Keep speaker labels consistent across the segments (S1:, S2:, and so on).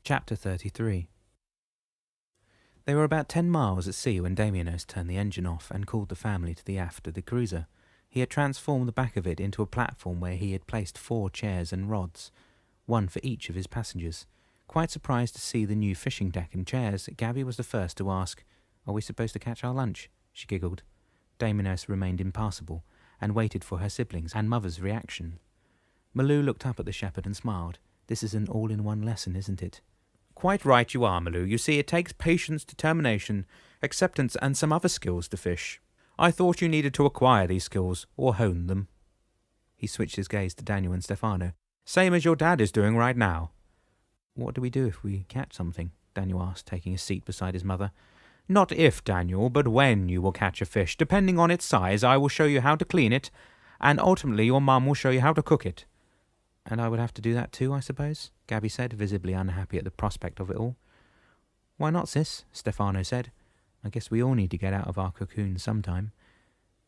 S1: Chapter 33. They were about 10 miles at sea when Damianos turned the engine off and called the family to the aft of the cruiser. He had transformed the back of it into a platform where he had placed 4 chairs and rods, one for each of his passengers. Quite surprised to see the new fishing deck and chairs, Gabby was the first to ask, "Are we supposed to catch our lunch?" She giggled. Damianos remained impassible and waited for her siblings' and mother's reaction. Malou looked up at the shepherd and smiled. "This is an all-in-one lesson, isn't it?" "Quite right you are, Malou. You see, it takes patience, determination, acceptance, and some other skills to fish. I thought you needed to acquire these skills, or hone them." He switched his gaze to Daniel and Stefano. "Same as your dad is doing right now." "What do we do if we catch something?" Daniel asked, taking a seat beside his mother. "Not if, Daniel, but when you will catch a fish. Depending on its size, I will show you how to clean it, and ultimately your mum will show you how to cook it." "And I would have to do that too, I suppose?" Gabby said, visibly unhappy at the prospect of it all. "Why not, sis?" Stefano said. "I guess we all need to get out of our cocoons sometime."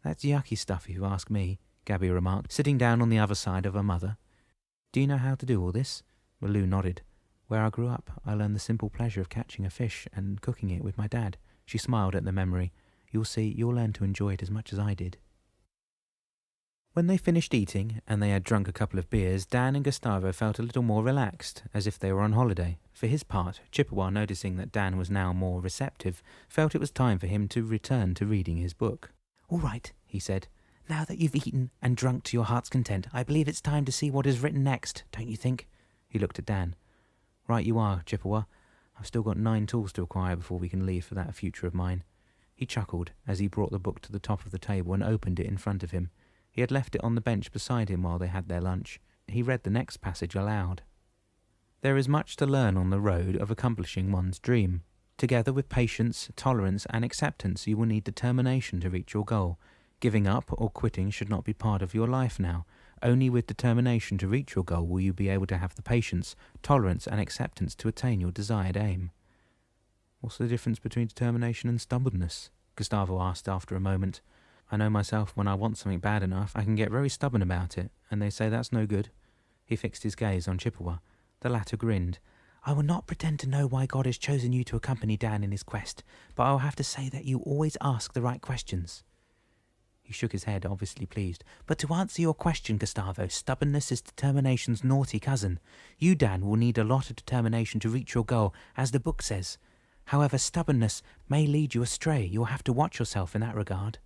S1: "That's yucky stuff if you ask me," Gabby remarked, sitting down on the other side of her mother. "Do you know how to do all this?" Malou nodded. "Where I grew up, I learned the simple pleasure of catching a fish and cooking it with my dad." She smiled at the memory. "You'll see, you'll learn to enjoy it as much as I did." When they finished eating, and they had drunk a couple of beers, Dan and Gustavo felt a little more relaxed, as if they were on holiday. For his part, Chippewa, noticing that Dan was now more receptive, felt it was time for him to return to reading his book. "All right," he said. "Now that you've eaten and drunk to your heart's content, I believe it's time to see what is written next, don't you think?" He looked at Dan. "Right you are, Chippewa. I've still got 9 tools to acquire before we can leave for that future of mine." He chuckled as he brought the book to the top of the table and opened it in front of him. He had left it on the bench beside him while they had their lunch. He read the next passage aloud. "There is much to learn on the road of accomplishing one's dream. Together with patience, tolerance, and acceptance, you will need determination to reach your goal. Giving up or quitting should not be part of your life now. Only with determination to reach your goal will you be able to have the patience, tolerance, and acceptance to attain your desired aim." "What's the difference between determination and stubbornness?" Gustavo asked after a moment. "I know myself, when I want something bad enough, I can get very stubborn about it, and they say that's no good." He fixed his gaze on Chippewa. The latter grinned. "I will not pretend to know why God has chosen you to accompany Dan in his quest, but I will have to say that you always ask the right questions." He shook his head, obviously pleased. "But to answer your question, Gustavo, stubbornness is determination's naughty cousin. You, Dan, will need a lot of determination to reach your goal, as the book says. However, stubbornness may lead you astray. You will have to watch yourself in that regard."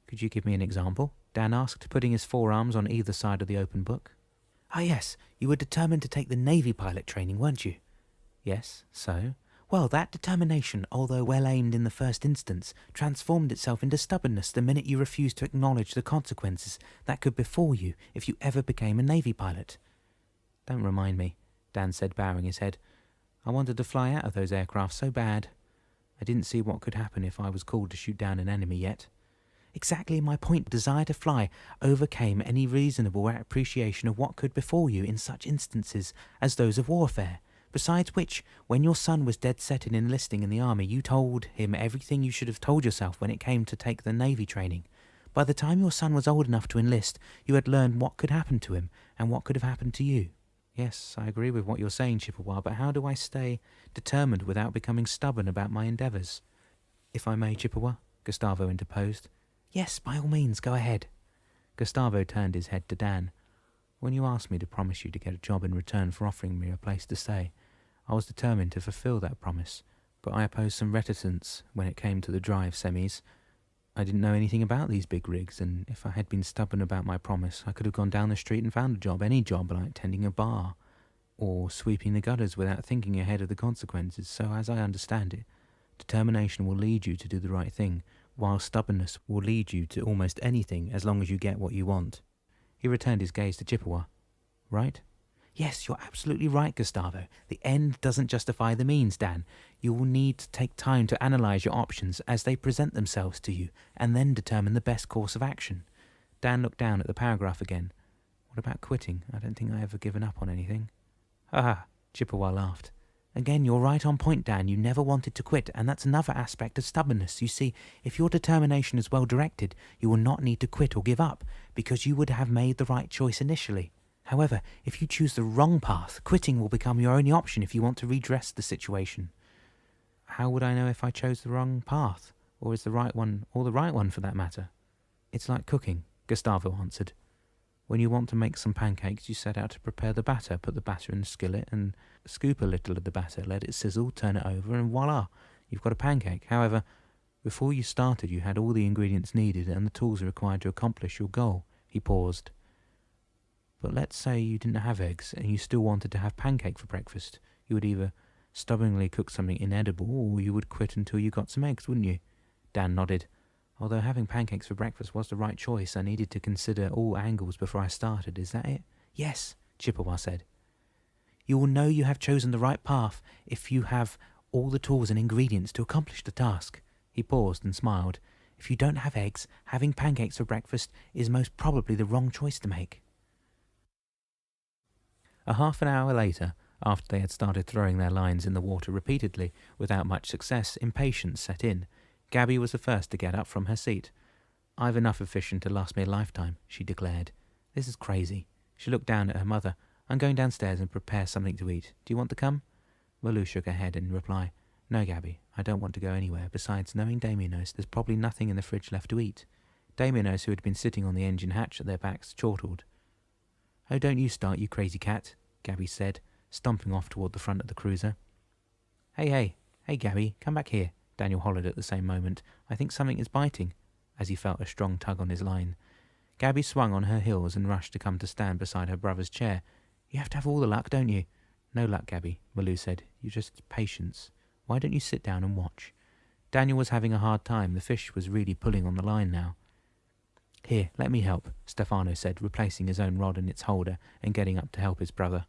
S1: "Could you give me an example?" Dan asked, putting his forearms on either side of the open book. "Ah, yes. You were determined to take the Navy pilot training, weren't you?" "Yes, so?" "Well, that determination, although well aimed in the first instance, transformed itself into stubbornness the minute you refused to acknowledge the consequences that could befall you if you ever became a Navy pilot." "Don't remind me," Dan said, bowing his head. "I wanted to fly out of those aircraft so bad. I didn't see what could happen if I was called to shoot down an enemy yet." "Exactly my point. Desire to fly overcame any reasonable appreciation of what could befall you in such instances as those of warfare. Besides which, when your son was dead set in enlisting in the army, you told him everything you should have told yourself when it came to take the Navy training. By the time your son was old enough to enlist, you had learned what could happen to him and what could have happened to you." "Yes, I agree with what you're saying, Chippewa, but how do I stay determined without becoming stubborn about my endeavours?" "If I may, Chippewa," Gustavo interposed. "Yes, by all means, go ahead." Gustavo turned his head to Dan. "When you asked me to promise you to get a job in return for offering me a place to stay, I was determined to fulfill that promise, but I opposed some reticence when it came to the drive semis. I didn't know anything about these big rigs, and if I had been stubborn about my promise, I could have gone down the street and found a job, any job like tending a bar, or sweeping the gutters without thinking ahead of the consequences. So as I understand it, determination will lead you to do the right thing, while stubbornness will lead you to almost anything as long as you get what you want." He returned his gaze to Chippewa. "Right?" "Yes, you're absolutely right, Gustavo. The end doesn't justify the means, Dan. You will need to take time to analyze your options as they present themselves to you, and then determine the best course of action." Dan looked down at the paragraph again. "What about quitting? I don't think I've ever given up on anything." "Ha!" Chippewa laughed. "Again, you're right on point, Dan. You never wanted to quit, and that's another aspect of stubbornness. You see, if your determination is well directed, you will not need to quit or give up, because you would have made the right choice initially. However, if you choose the wrong path, quitting will become your only option if you want to redress the situation. How would I know if I chose the wrong path, or is the right one, or the right one for that matter? It's like cooking, Gustavo answered. When you want to make some pancakes, you set out to prepare the batter, put the batter in the skillet and scoop a little of the batter, let it sizzle, turn it over, and voila, you've got a pancake. However, before you started, you had all the ingredients needed and the tools required to accomplish your goal. He paused. But let's say you didn't have eggs and you still wanted to have pancake for breakfast. You would either stubbornly cook something inedible or you would quit until you got some eggs, wouldn't you? Dan nodded. Although having pancakes for breakfast was the right choice, I needed to consider all angles before I started. Is that it? Yes, Chippewa said. You will know you have chosen the right path if you have all the tools and ingredients to accomplish the task. He paused and smiled. If you don't have eggs, having pancakes for breakfast is most probably the wrong choice to make. A half an hour later, after they had started throwing their lines in the water repeatedly, without much success, impatience set in. Gabby was the first to get up from her seat. I've enough of fishing to last me a lifetime, she declared. This is crazy. She looked down at her mother. I'm going downstairs and prepare something to eat. Do you want to come? Malou shook her head in reply. No, Gabby, I don't want to go anywhere. Besides, knowing Damienos, there's probably nothing in the fridge left to eat. Damienos, who had been sitting on the engine hatch at their backs, chortled. Oh, don't you start, you crazy cat, Gabby said, stomping off toward the front of the cruiser. Hey, Gabby, come back here, Daniel hollered at the same moment. I think something is biting, as he felt a strong tug on his line. Gabby swung on her heels and rushed to come to stand beside her brother's chair. You have to have all the luck, don't you? No luck, Gabby, Malou said. You just patience. Why don't you sit down and watch? Daniel was having a hard time. The fish was really pulling on the line now. Here, let me help, Stefano said, replacing his own rod in its holder and getting up to help his brother.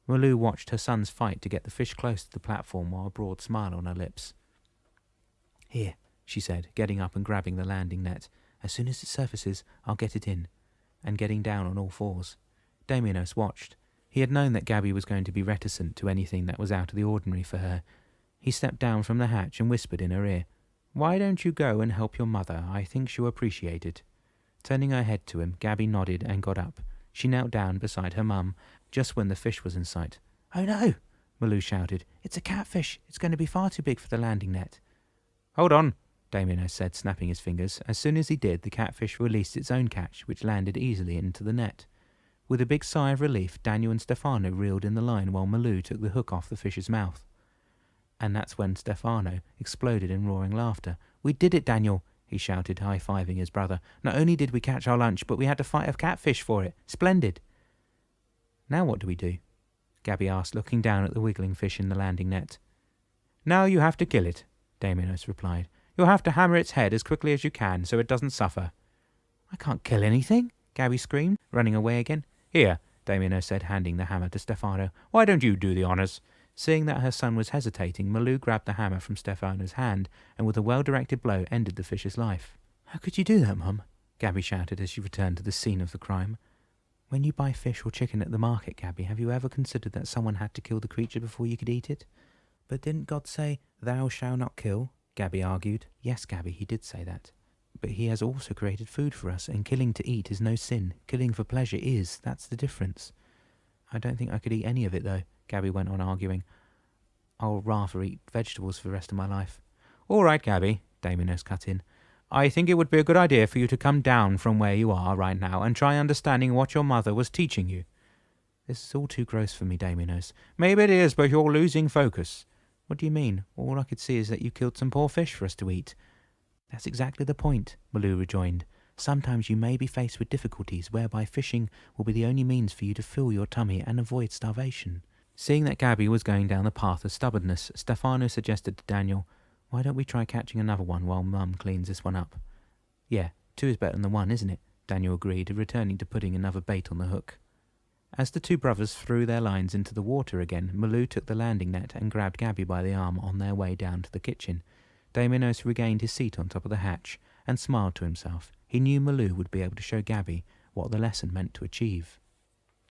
S1: Malou watched her sons fight to get the fish close to the platform while a broad smile on her lips. Here, she said, getting up and grabbing the landing net. As soon as it surfaces, I'll get it in, and getting down on all fours. Damienos watched. He had known that Gabby was going to be reticent to anything that was out of the ordinary for her. He stepped down from the hatch and whispered in her ear, Why don't you go and help your mother? I think she'll appreciate it. Turning her head to him, Gabby nodded and got up. She knelt down beside her mum, just when the fish was in sight. Oh no, Malou shouted. It's a catfish. It's going to be far too big for the landing net. Hold on, Damienos said, snapping his fingers. As soon as he did, the catfish released its own catch, which landed easily into the net. With a big sigh of relief, Daniel and Stefano reeled in the line while Malou took the hook off the fish's mouth. And that's when Stefano exploded in roaring laughter. We did it, Daniel, he shouted, high-fiving his brother. Not only did we catch our lunch, but we had to fight a catfish for it. Splendid. Now what do we do? Gabby asked, looking down at the wiggling fish in the landing net. Now you have to kill it, Damienos replied. You'll have to hammer its head as quickly as you can so it doesn't suffer. I can't kill anything, Gabby screamed, running away again. Here, Damienos said, handing the hammer to Stefano. Why don't you do the honours? Seeing that her son was hesitating, Malou grabbed the hammer from Stefano's hand and with a well-directed blow ended the fish's life. How could you do that, Mum? Gabby shouted as she returned to the scene of the crime. When you buy fish or chicken at the market, Gabby, have you ever considered that someone had to kill the creature before you could eat it? But didn't God say, Thou shalt not kill? Gabby argued. Yes, Gabby, he did say that. But he has also created food for us, and killing to eat is no sin. Killing for pleasure is. That's the difference. I don't think I could eat any of it, though, Gabby went on arguing. I'll rather eat vegetables for the rest of my life. All right, Gabby, Damienos cut in. I think it would be a good idea for you to come down from where you are right now and try understanding what your mother was teaching you. This is all too gross for me, Damienos. Maybe it is, but you're losing focus. What do you mean? All I could see is that you killed some poor fish for us to eat. That's exactly the point, Malou rejoined. Sometimes you may be faced with difficulties whereby fishing will be the only means for you to fill your tummy and avoid starvation. Seeing that Gabby was going down the path of stubbornness, Stefano suggested to Daniel, Why don't we try catching another one while Mum cleans this one up? Yeah, 2 is better than 1, isn't it? Daniel agreed, returning to putting another bait on the hook. As the 2 brothers threw their lines into the water again, Malou took the landing net and grabbed Gabby by the arm on their way down to the kitchen. Damienos regained his seat on top of the hatch and smiled to himself. He knew Malou would be able to show Gabby what the lesson meant to achieve.